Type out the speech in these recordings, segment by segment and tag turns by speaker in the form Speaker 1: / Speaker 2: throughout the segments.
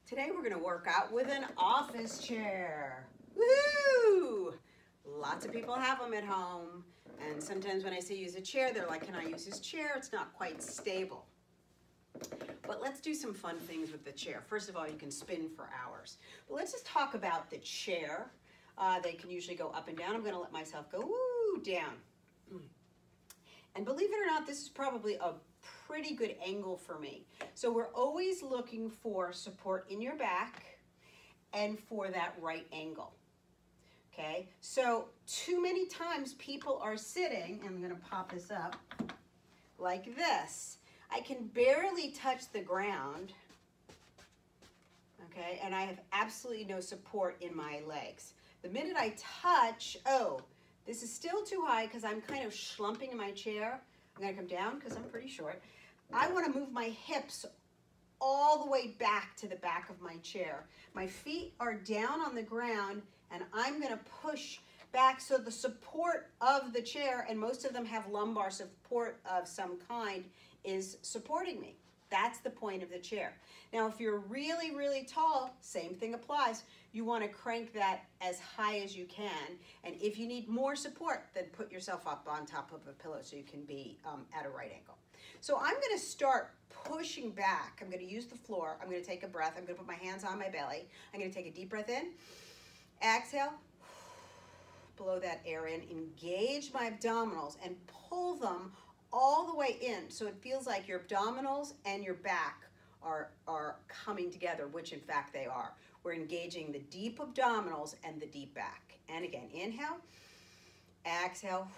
Speaker 1: Today we're going to work out with an office chair. Woohoo! Lots of people have them at home, and sometimes when I say use a chair, they're like, can I use this chair? It's not quite stable. But let's do some fun things with the chair. First of all, you can spin for hours. But let's just talk about the chair. They can usually go up and down. I'm going to let myself go down. And believe it or not, this is probably a pretty good angle for me. So we're always looking for support in your back and for that right angle. Okay, so too many times people are sitting, and I'm going to pop this up like this. I can barely touch the ground, okay, and I have absolutely no support in my legs. The minute I touch, oh, this is still too high because I'm kind of slumping in my chair. I'm going to come down because I'm pretty short. I want to move my hips all the way back to the back of my chair. My feet are down on the ground, and I'm going to push back so the support of the chair, and most of them have lumbar support of some kind, is supporting me. That's the point of the chair. Now, if you're really, really tall, same thing applies. You want to crank that as high as you can, and if you need more support, then put yourself up on top of a pillow so you can be at a right angle. So I'm going to start pushing back. I'm going to use the floor. I'm going to take a breath. I'm going to put my hands on my belly. I'm going to take a deep breath in. Exhale. Blow that air in. Engage my abdominals and pull them all the way in so it feels like your abdominals and your back are coming together, which in fact they are. We're engaging the deep abdominals and the deep back. And again, inhale, exhale,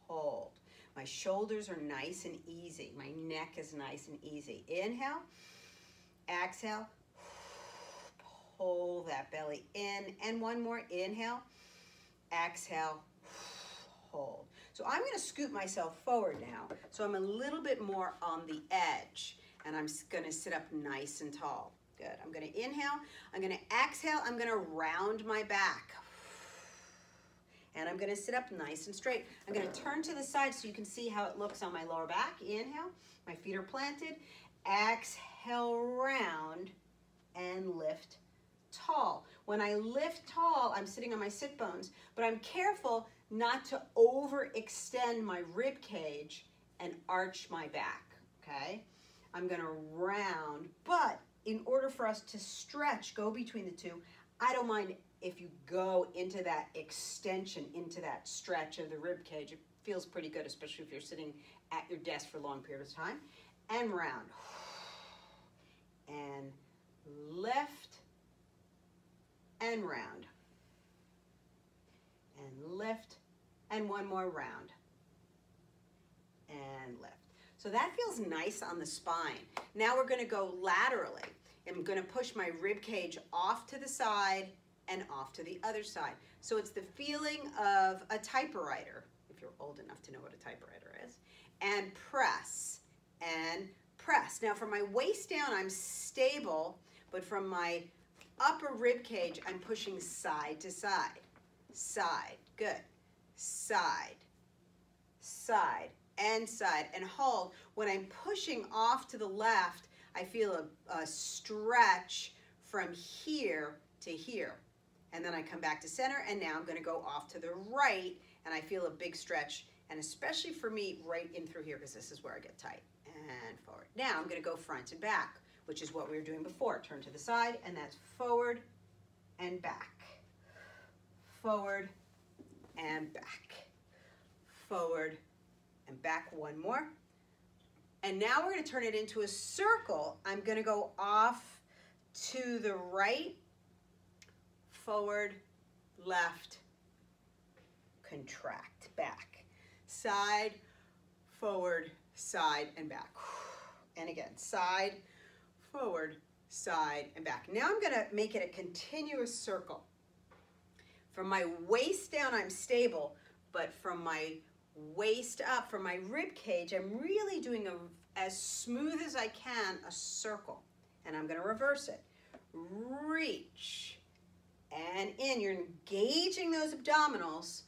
Speaker 1: hold. My shoulders are nice and easy. My neck is nice and easy. Inhale, exhale, pull that belly in. And one more, inhale, exhale, hold. So I'm going to scoot myself forward now. So I'm a little bit more on the edge, and I'm going to sit up nice and tall. Good. I'm going to inhale. I'm going to exhale. I'm going to round my back. And I'm going to sit up nice and straight. I'm going to turn to the side so you can see how it looks on my lower back. Inhale. My feet are planted. Exhale, round, and lift tall. When I lift tall, I'm sitting on my sit bones, but I'm careful not to overextend my rib cage and arch my back, okay? I'm gonna round, but in order for us to stretch, go between the two, I don't mind if you go into that extension, into that stretch of the rib cage. It feels pretty good, especially if you're sitting at your desk for long periods of time. And round. And lift. And round. And lift. And one more round. And lift. So that feels nice on the spine. Now we're going to go laterally. I'm going to push my rib cage off to the side and off to the other side. So it's the feeling of a typewriter, if you're old enough to know what a typewriter is, and press, and press. Now from my waist down, I'm stable, but from my upper rib cage, I'm pushing side to side. Side, good. Side, side, and side, and hold. When I'm pushing off to the left, I feel a stretch from here to here. And then I come back to center, and now I'm going to go off to the right, and I feel a big stretch, and especially for me, right in through here, because this is where I get tight. And forward. Now I'm going to go front and back, which is what we were doing before. Turn to the side, and that's forward and back. Forward and back. Forward and back. One more. And now we're going to turn it into a circle. I'm going to go off to the right, forward, left, contract, back, side, forward, side, and back. And again, side, forward, side, and back. Now I'm going to make it a continuous circle. From my waist down, I'm stable, but from my waist up, from my rib cage, I'm really doing as smooth as I can, a circle. And I'm going to reverse it. Reach and in. You're engaging those abdominals.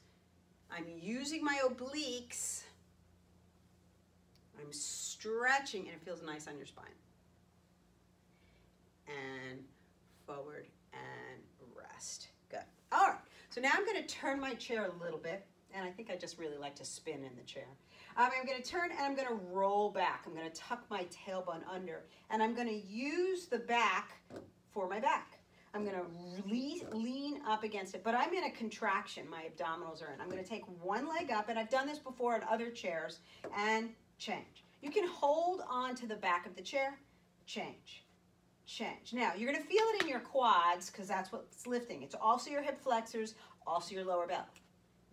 Speaker 1: I'm using my obliques. I'm stretching, and it feels nice on your spine. So now I'm going to turn my chair a little bit, and I think I just really like to spin in the chair. I'm going to turn and I'm going to roll back. I'm going to tuck my tailbone under, and I'm going to use the back for my back. I'm going to lean up against it, but I'm in a contraction. My abdominals are in. I'm going to take one leg up, and I've done this before in other chairs, and change. You can hold on to the back of the chair, change, change. Now, you're going to feel it in your quads because that's what's lifting. It's also your hip flexors, also your lower belly.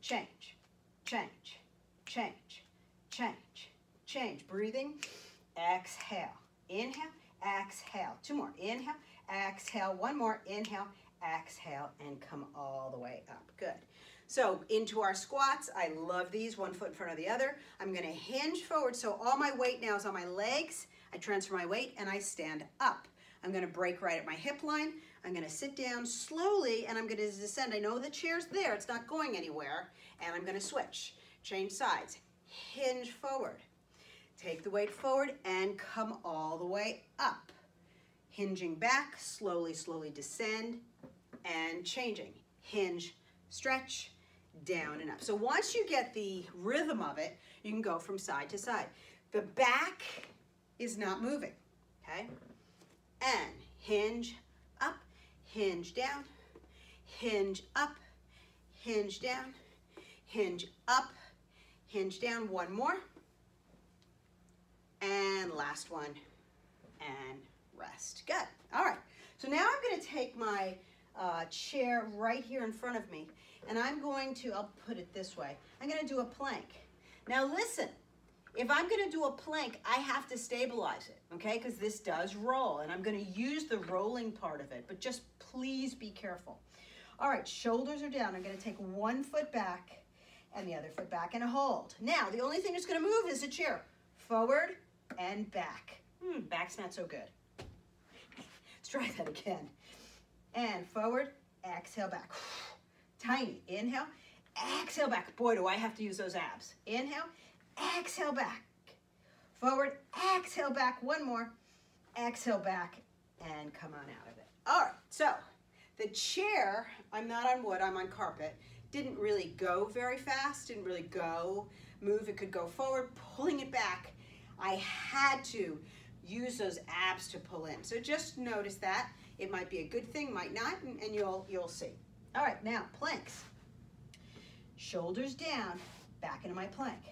Speaker 1: Change, change, change, change, change. Breathing, exhale, inhale, exhale. Two more, inhale, exhale. One more, inhale, exhale, and come all the way up. Good. So into our squats. I love these, one foot in front of the other. I'm going to hinge forward, so all my weight now is on my legs. I transfer my weight and I stand up. I'm going to break right at my hip line. I'm going to sit down slowly and I'm going to descend. I know the chair's there, it's not going anywhere, and I'm going to switch. Change sides. Hinge forward. Take the weight forward and come all the way up. Hinging back, slowly, slowly descend and changing. Hinge, stretch, down and up. So once you get the rhythm of it, you can go from side to side. The back is not moving, okay? And hinge up, hinge down, hinge up, hinge down, hinge up, hinge down. One more. And last one. And rest. Good. All right. So now I'm going to take my chair right here in front of me, and I'm going to, I'll put it this way, I'm going to do a plank. Now listen, if I'm going to do a plank, I have to stabilize it, okay, because this does roll, and I'm going to use the rolling part of it, but just please be careful. All right, shoulders are down. I'm going to take one foot back and the other foot back and hold. Now, the only thing that's going to move is the chair. Forward and back. Back's not so good. Let's try that again. And forward, exhale back. Tiny. Inhale, exhale back. Boy, do I have to use those abs. Inhale, exhale back. Forward, exhale back. One more. Exhale back and come on out of it. All right, so the chair, I'm not on wood, I'm on carpet, didn't really go very fast, didn't really move. It could go forward, pulling it back. I had to use those abs to pull in. So just notice that. It might be a good thing, might not, and you'll see. All right, now planks. Shoulders down, back into my plank.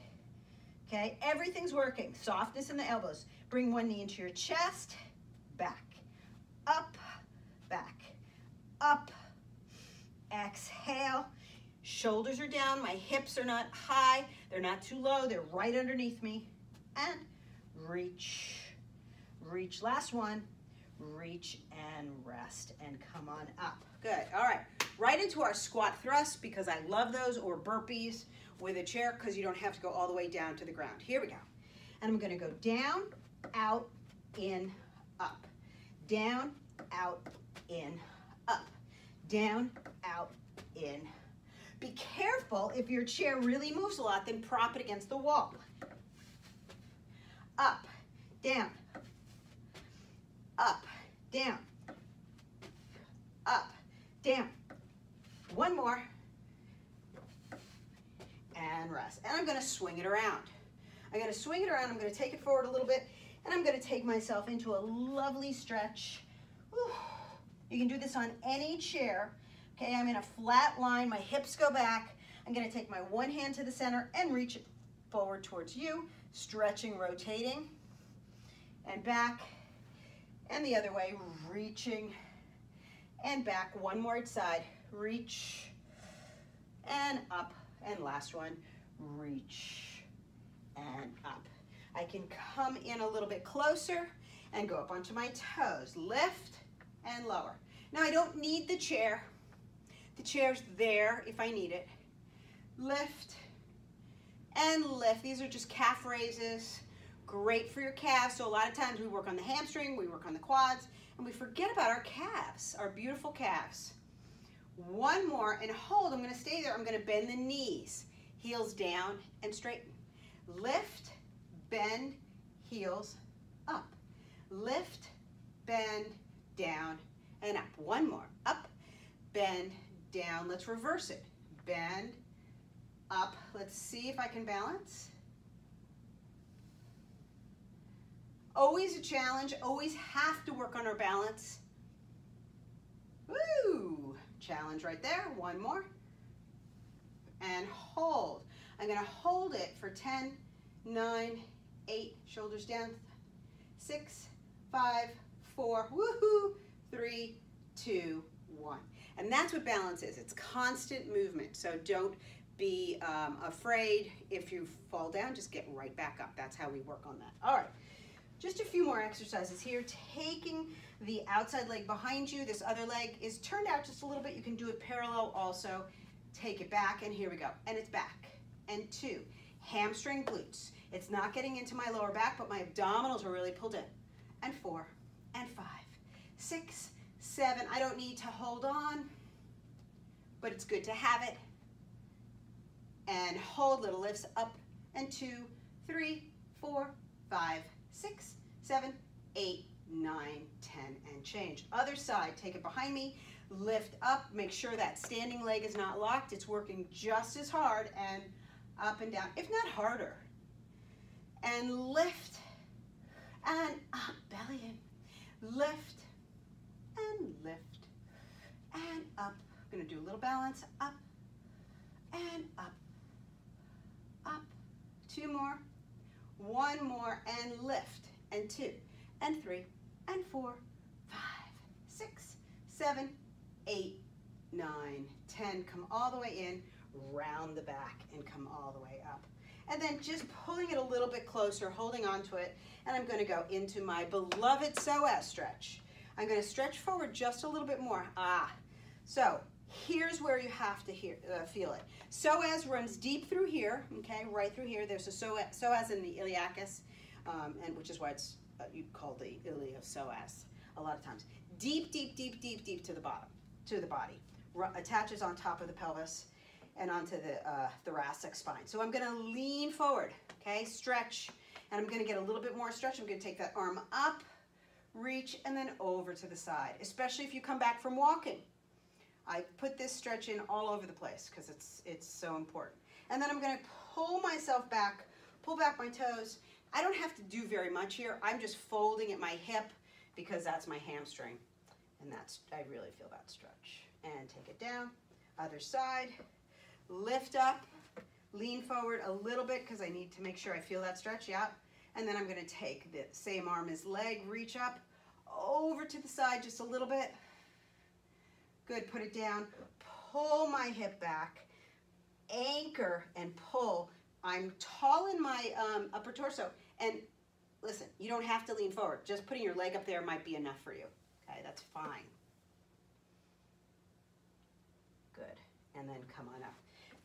Speaker 1: Okay, everything's working. Softness in the elbows. Bring one knee into your chest, back, up, back, up. Exhale. Shoulders are down, my hips are not high, they're not too low, they're right underneath me. And reach, reach, last one. Reach and rest and come on up. Good. All right. Right into our squat thrust, because I love those, or burpees with a chair, because you don't have to go all the way down to the ground. Here we go. And I'm going to go down, out, in, up. Down, out, in, up. Down, out, in. Be careful, if your chair really moves a lot, then prop it against the wall. Up, down, up, down, up, down. One more. And rest. And I'm going to swing it around. I'm going to swing it around. I'm going to take it forward a little bit, and I'm going to take myself into a lovely stretch. Whew. You can do this on any chair. Okay, I'm in a flat line. My hips go back. I'm going to take my one hand to the center and reach it forward towards you. Stretching, rotating, and back. And the other way, reaching and back. One more each side. Reach and up. And last one, reach and up. I can come in a little bit closer and go up onto my toes. Lift and lower. Now I don't need the chair. The chair's there if I need it. Lift and lift. These are just calf raises. Great for your calves. So a lot of times we work on the hamstring, we work on the quads, and we forget about our calves, our beautiful calves. One more, and hold. I'm going to stay there. I'm going to bend the knees. Heels down and straighten. Lift, bend, heels up. Lift, bend, down, and up. One more. Up, bend, down. Let's reverse it. Bend, up. Let's see if I can balance. Always a challenge, always have to work on our balance. Woo! Challenge right there. One more. And hold. I'm going to hold it for 10, 9, 8, shoulders down, 6, 5, 4, woohoo, 3, 2, 1. And that's what balance is. It's constant movement. So don't be afraid if you fall down, just get right back up. That's how we work on that. All right. Just a few more exercises here. Taking the outside leg behind you. This other leg is turned out just a little bit. You can do it parallel also. Take it back, and here we go. And it's back. And 2. Hamstring glutes. It's not getting into my lower back, but my abdominals are really pulled in. And 4, and 5, 6, 7. I don't need to hold on, but it's good to have it. And hold, little lifts up, and 2, 3, 4, 5, 6, 7, 8, 9, 10, and change. Other side, take it behind me, lift up, make sure that standing leg is not locked. It's working just as hard, and up and down, if not harder. And lift, and up, belly in, lift, and lift, and up. I'm gonna do a little balance, up, and up, up. 2 more. 1 more, and lift, and 2, and 3, and 4, 5, 6, 7, 8, 9, 10. Come all the way in, round the back, and come all the way up. And then just pulling it a little bit closer, holding on to it, and I'm going to go into my beloved psoas stretch. I'm going to stretch forward just a little bit more. So here's where you have to feel it. Psoas runs deep through here, okay, right through here. There's a psoas in the iliacus, and which is why it's called the iliopsoas a lot of times. Deep, deep, deep, deep, deep to the bottom, to the body. Attaches on top of the pelvis and onto the thoracic spine. So I'm going to lean forward, okay, stretch, and I'm going to get a little bit more stretch. I'm going to take that arm up, reach, and then over to the side, especially if you come back from walking. I put this stretch in all over the place because it's so important. And then I'm going to pull myself back, pull back my toes. I don't have to do very much here. I'm just folding at my hip because that's my hamstring. And I really feel that stretch. And take it down. Other side. Lift up. Lean forward a little bit because I need to make sure I feel that stretch. Yeah. And then I'm going to take the same arm as leg, reach up, over to the side just a little bit. Good, put it down, pull my hip back, anchor and pull. I'm tall in my upper torso, and listen, you don't have to lean forward. Just putting your leg up there might be enough for you. Okay, that's fine. Good, and then come on up.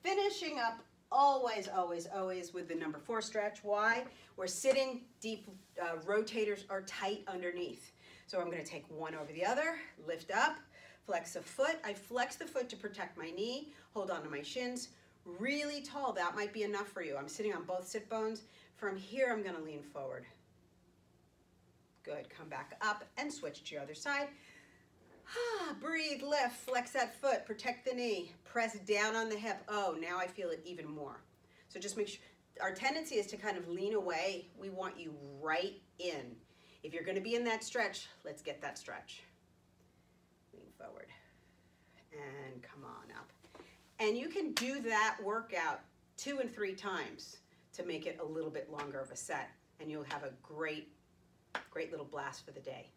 Speaker 1: Finishing up always, always, always with the number 4 stretch. Why? We're sitting deep, rotators are tight underneath. So I'm gonna take one over the other, lift up, flex a foot. I flex the foot to protect my knee, hold on to my shins. Really tall, that might be enough for you. I'm sitting on both sit bones. From here, I'm gonna lean forward. Good, come back up and switch to your other side. Breathe, lift, flex that foot, protect the knee, press down on the hip. Oh, now I feel it even more. So just make sure, our tendency is to kind of lean away. We want you right in. If you're gonna be in that stretch, let's get that stretch. Lean forward and come on up. And you can do that workout 2 and 3 times to make it a little bit longer of a set, and you'll have a great, great little blast for the day.